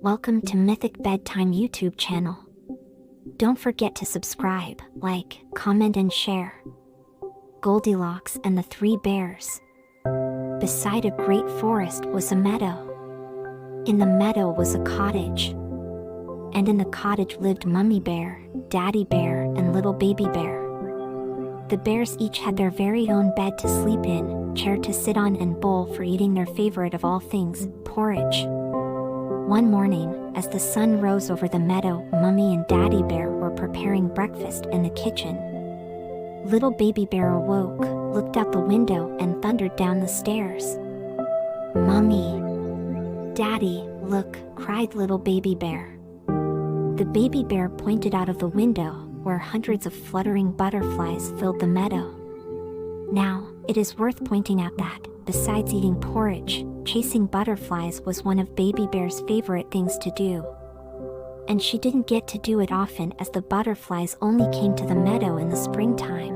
Welcome to Mythic Bedtime YouTube channel. Don't forget to subscribe, like, comment and share. Goldilocks and the Three Bears. Beside a great forest was a meadow. In the meadow was a cottage. And in the cottage lived Mummy Bear, Daddy Bear, and Little Baby Bear. The bears each had their very own bed to sleep in, chair to sit on, and bowl for eating their favorite of all things, porridge. One morning, as the sun rose over the meadow, Mummy and Daddy Bear were preparing breakfast in the kitchen. Little Baby Bear awoke, looked out the window, and thundered down the stairs. "Mummy! Daddy, look!" cried Little Baby Bear. The baby bear pointed out of the window, where hundreds of fluttering butterflies filled the meadow. Now, it is worth pointing out that, besides eating porridge, chasing butterflies was one of Baby Bear's favorite things to do. And she didn't get to do it often, as the butterflies only came to the meadow in the springtime.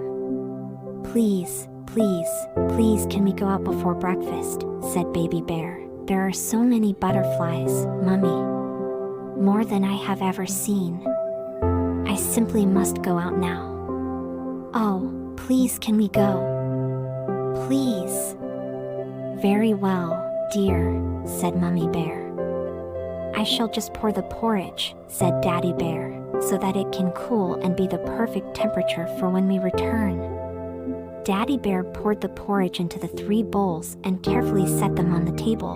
"Please, please, please, can we go out before breakfast?" said Baby Bear. "There are so many butterflies, Mummy. More than I have ever seen. I simply must go out now." "Oh, please, can we go? Please." "Very well, dear," said Mummy Bear. "I shall just pour the porridge," said Daddy Bear, "so that it can cool and be the perfect temperature for when we return." Daddy Bear poured the porridge into the 3 bowls and carefully set them on the table.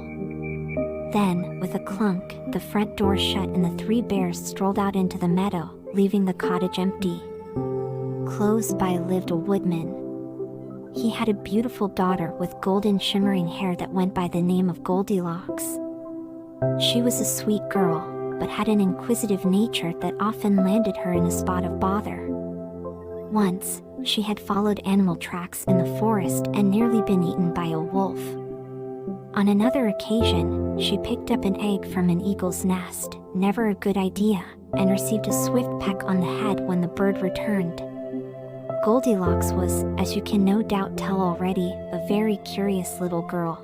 Then, with a clunk, the front door shut and the 3 bears strolled out into the meadow, leaving the cottage empty. Close by lived a woodman. He had a beautiful daughter with golden shimmering hair that went by the name of Goldilocks. She was a sweet girl, but had an inquisitive nature that often landed her in a spot of bother. Once, she had followed animal tracks in the forest and nearly been eaten by a wolf. On another occasion, she picked up an egg from an eagle's nest, never a good idea, and received a swift peck on the head when the bird returned. Goldilocks was, as you can no doubt tell already, a very curious little girl.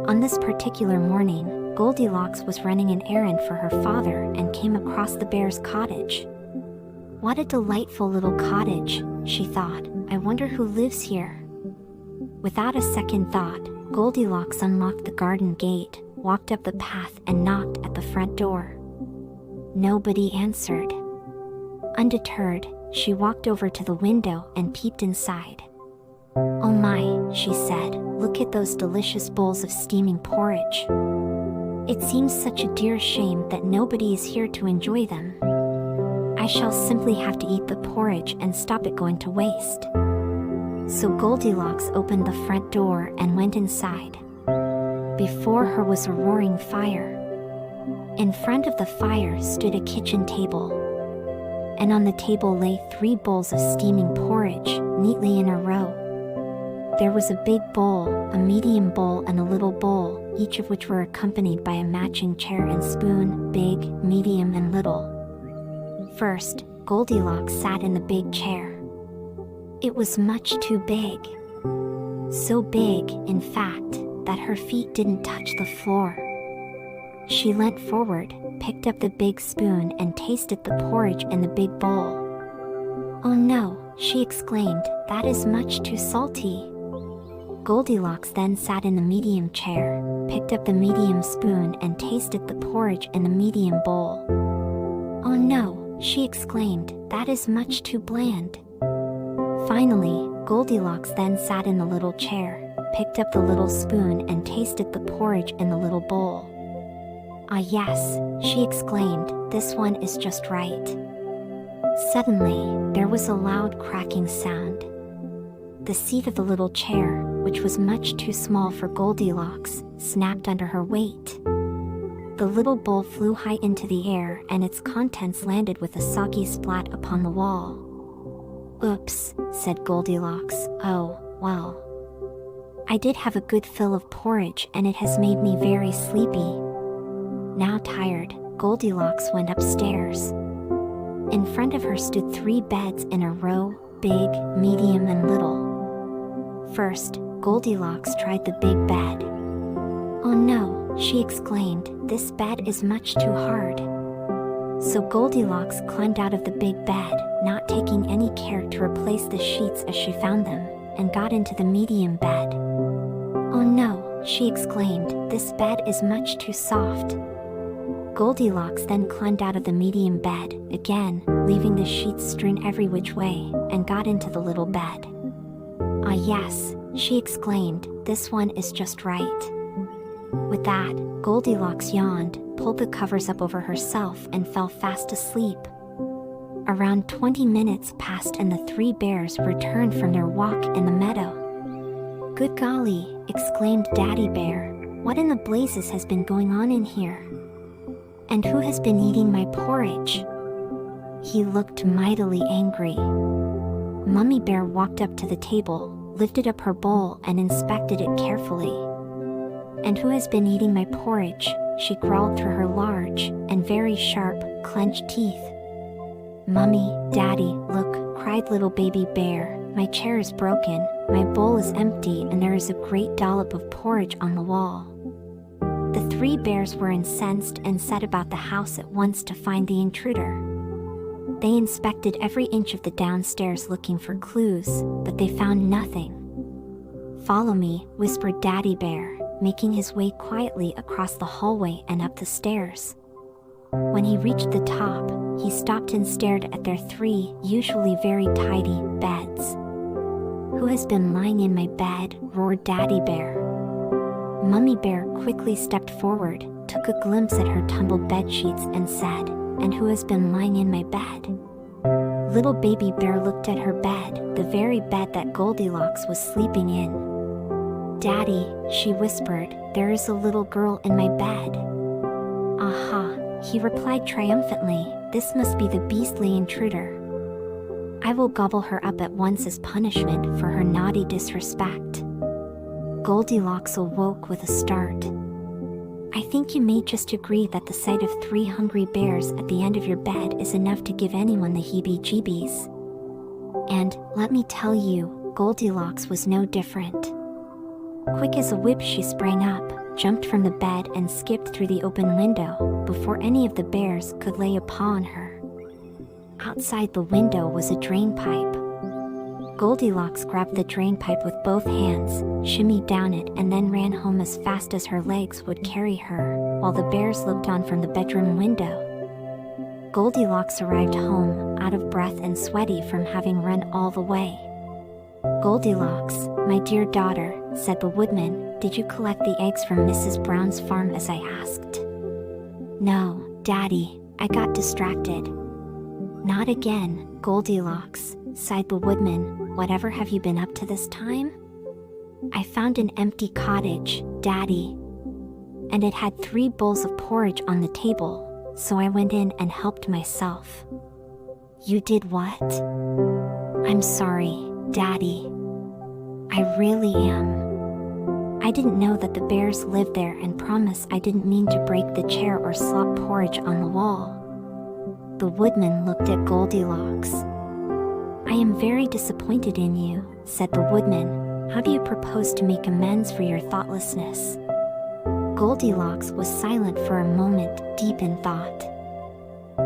On this particular morning, Goldilocks was running an errand for her father and came across the bear's cottage. "What a delightful little cottage," she thought. "I wonder who lives here." Without a second thought, Goldilocks unlocked the garden gate, walked up the path, and knocked at the front door. Nobody answered. Undeterred, she walked over to the window and peeped inside. "Oh my," she said, "look at those delicious bowls of steaming porridge. It seems such a dear shame that nobody is here to enjoy them. I shall simply have to eat the porridge and stop it going to waste." So Goldilocks opened the front door and went inside. Before her was a roaring fire. In front of the fire stood a kitchen table. And on the table lay 3 bowls of steaming porridge, neatly in a row. There was a big bowl, a medium bowl, and a little bowl, each of which were accompanied by a matching chair and spoon, big, medium, and little. First, Goldilocks sat in the big chair. It was much too big. So big, in fact, that her feet didn't touch the floor. She leant forward, picked up the big spoon, and tasted the porridge in the big bowl. "Oh no," she exclaimed, "that is much too salty." Goldilocks then sat in the medium chair, picked up the medium spoon, and tasted the porridge in the medium bowl. "Oh no," she exclaimed, "that is much too bland." Finally, Goldilocks then sat in the little chair, picked up the little spoon, and tasted the porridge in the little bowl. "Ah yes," she exclaimed, "this one is just right." Suddenly, there was a loud cracking sound. The seat of the little chair, which was much too small for Goldilocks, snapped under her weight. The little bowl flew high into the air and its contents landed with a soggy splat upon the wall. "Oops," said Goldilocks. "Oh, well. I did have a good fill of porridge and it has made me very sleepy." Now tired, Goldilocks went upstairs. In front of her stood 3 beds in a row, big, medium, and little. First, Goldilocks tried the big bed. "Oh no," she exclaimed, "this bed is much too hard." So Goldilocks climbed out of the big bed, not taking any care to replace the sheets as she found them, and got into the medium bed. "Oh no," she exclaimed, "this bed is much too soft." Goldilocks then climbed out of the medium bed, again, leaving the sheets strewn every which way, and got into the little bed. "Ah yes," she exclaimed, "this one is just right." With that, Goldilocks yawned, pulled the covers up over herself and fell fast asleep. Around 20 minutes passed and the three bears returned from their walk in the meadow. "Good golly," exclaimed Daddy Bear, "what in the blazes has been going on in here? And who has been eating my porridge?" He looked mightily angry. Mummy Bear walked up to the table, lifted up her bowl and inspected it carefully. "And who has been eating my porridge?" she growled through her large and very sharp, clenched teeth. "Mummy, Daddy, look," cried little baby bear, "my chair is broken, my bowl is empty and there is a great dollop of porridge on the wall." The three bears were incensed and set about the house at once to find the intruder. They inspected every inch of the downstairs looking for clues, but they found nothing. "Follow me," whispered Daddy Bear, making his way quietly across the hallway and up the stairs. When he reached the top, he stopped and stared at their three, usually very tidy, beds. "Who has been lying in my bed?" roared Daddy Bear. Mummy Bear quickly stepped forward, took a glimpse at her tumbled bedsheets and said, "And who has been lying in my bed?" Little baby bear looked at her bed, the very bed that Goldilocks was sleeping in. "Daddy," she whispered, "there is a little girl in my bed." "Aha," he replied triumphantly, "this must be the beastly intruder. I will gobble her up at once as punishment for her naughty disrespect." Goldilocks awoke with a start. "I think you may just agree that the sight of three hungry bears at the end of your bed is enough to give anyone the heebie-jeebies." And, let me tell you, Goldilocks was no different. Quick as a whip she sprang up, jumped from the bed and skipped through the open window, before any of the bears could lay a paw on her. Outside the window was a drain pipe. Goldilocks grabbed the drain pipe with both hands, shimmied down it and then ran home as fast as her legs would carry her, while the bears looked on from the bedroom window. Goldilocks arrived home, out of breath and sweaty from having run all the way. "Goldilocks, my dear daughter," said the woodman, "did you collect the eggs from Mrs. Brown's farm as I asked?" "No, Daddy, I got distracted." "Not again, Goldilocks," sighed the woodman. "Whatever have you been up to this time?" "I found an empty cottage, Daddy. And it had 3 bowls of porridge on the table, so I went in and helped myself." "You did what?" "I'm sorry, Daddy. I really am. I didn't know that the bears lived there and promise I didn't mean to break the chair or slop porridge on the wall." The woodman looked at Goldilocks. "I am very disappointed in you," said the woodman. "How do you propose to make amends for your thoughtlessness?" Goldilocks was silent for a moment, deep in thought.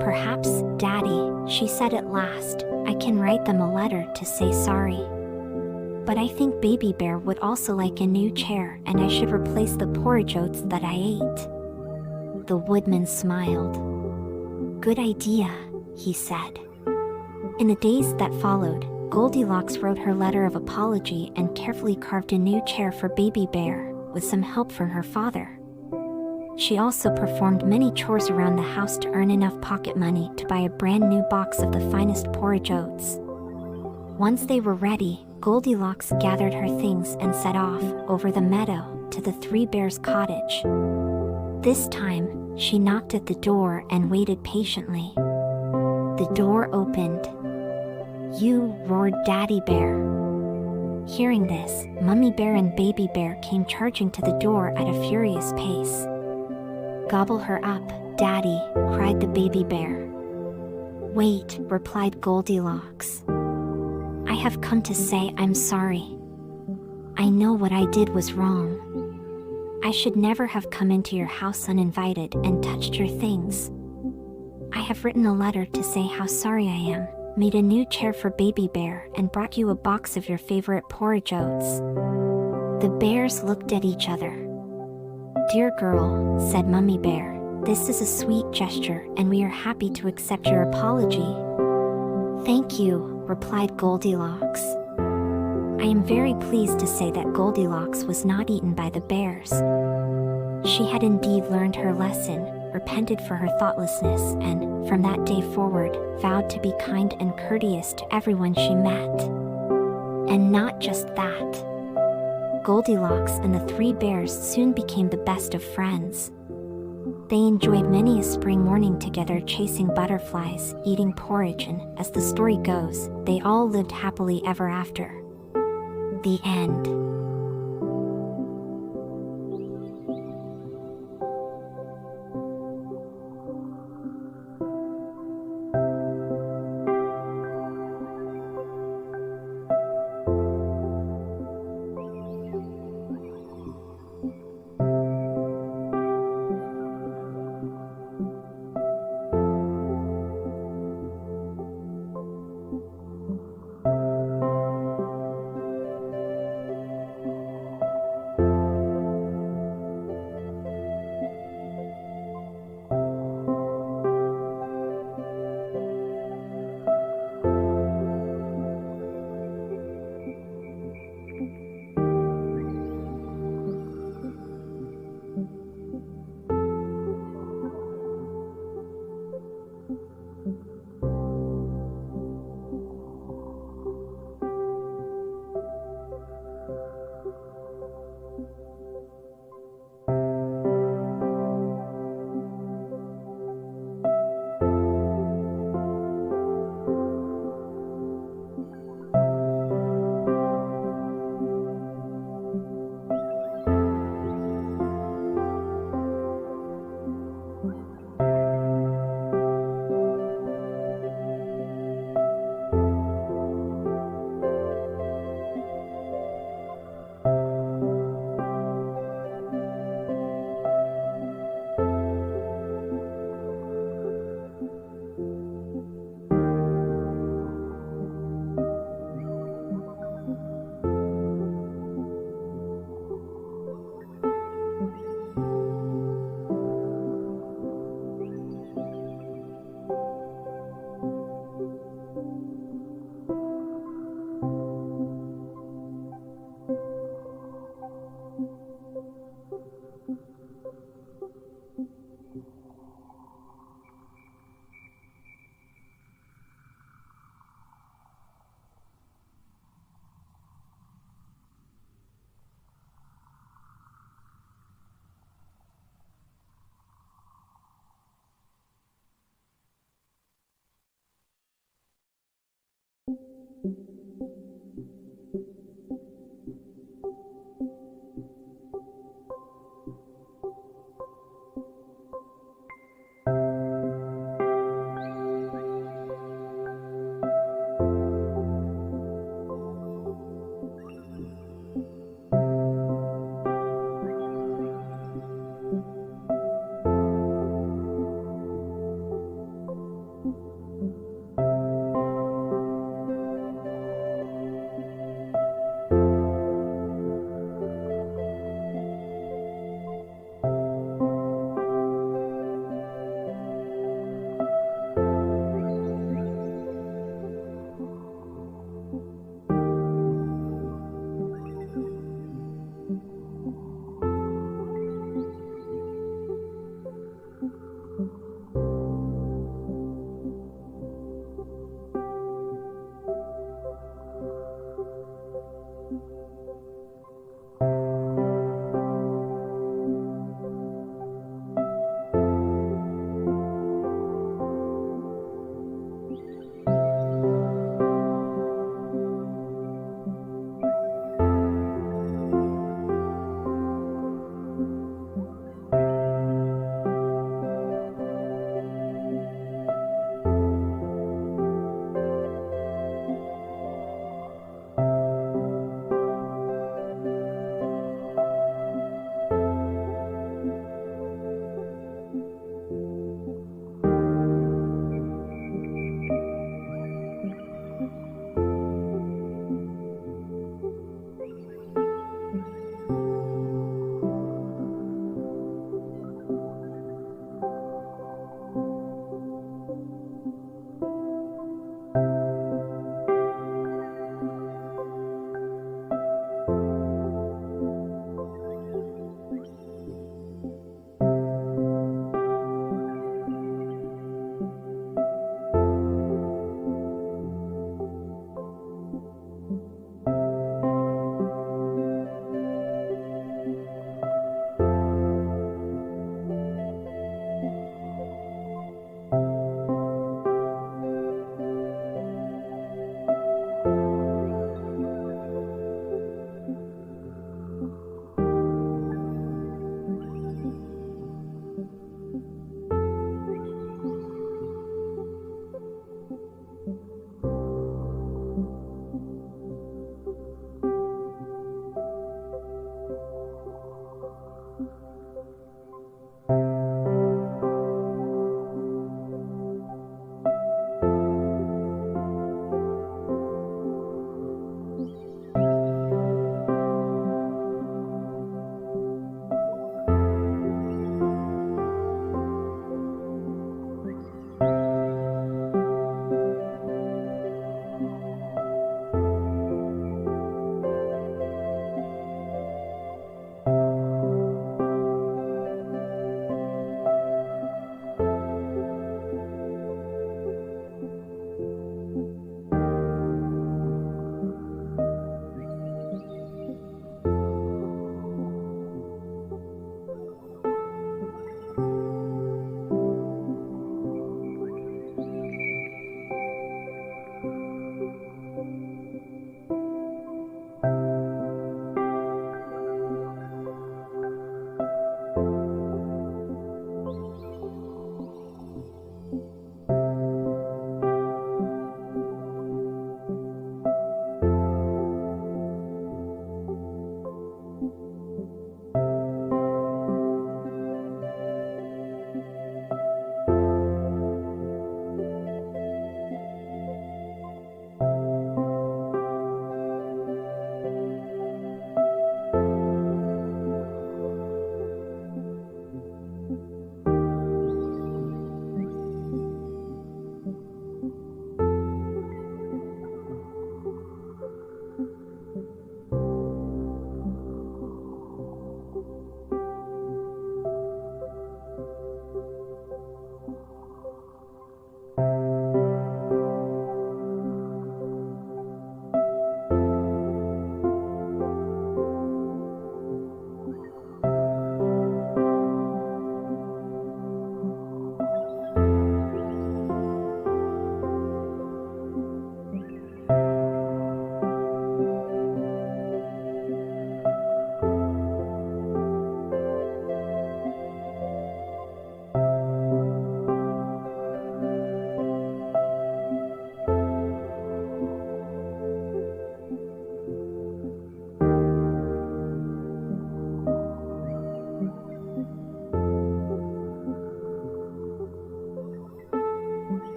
"Perhaps, Daddy," she said at last, "I can write them a letter to say sorry. But I think Baby Bear would also like a new chair and I should replace the porridge oats that I ate." The woodman smiled. "Good idea," he said. In the days that followed, Goldilocks wrote her letter of apology and carefully carved a new chair for Baby Bear, with some help from her father. She also performed many chores around the house to earn enough pocket money to buy a brand new box of the finest porridge oats. Once they were ready, Goldilocks gathered her things and set off, over the meadow, to the three bears' cottage. This time, she knocked at the door and waited patiently. The door opened. "You," roared Daddy Bear. Hearing this, Mummy Bear and Baby Bear came charging to the door at a furious pace. "Gobble her up, Daddy," cried the baby bear. "Wait," replied Goldilocks. "I have come to say I'm sorry. I know what I did was wrong. I should never have come into your house uninvited and touched your things. I have written a letter to say how sorry I am, made a new chair for Baby Bear, and brought you a box of your favorite porridge oats." The bears looked at each other. "Dear girl," said Mummy Bear, "this is a sweet gesture and we are happy to accept your apology." "Thank you," replied Goldilocks. I am very pleased to say that Goldilocks was not eaten by the bears. She had indeed learned her lesson, repented for her thoughtlessness, and, from that day forward, vowed to be kind and courteous to everyone she met. And not just that. Goldilocks and the three bears soon became the best of friends. They enjoyed many a spring morning together, chasing butterflies, eating porridge, and, as the story goes, they all lived happily ever after. The end.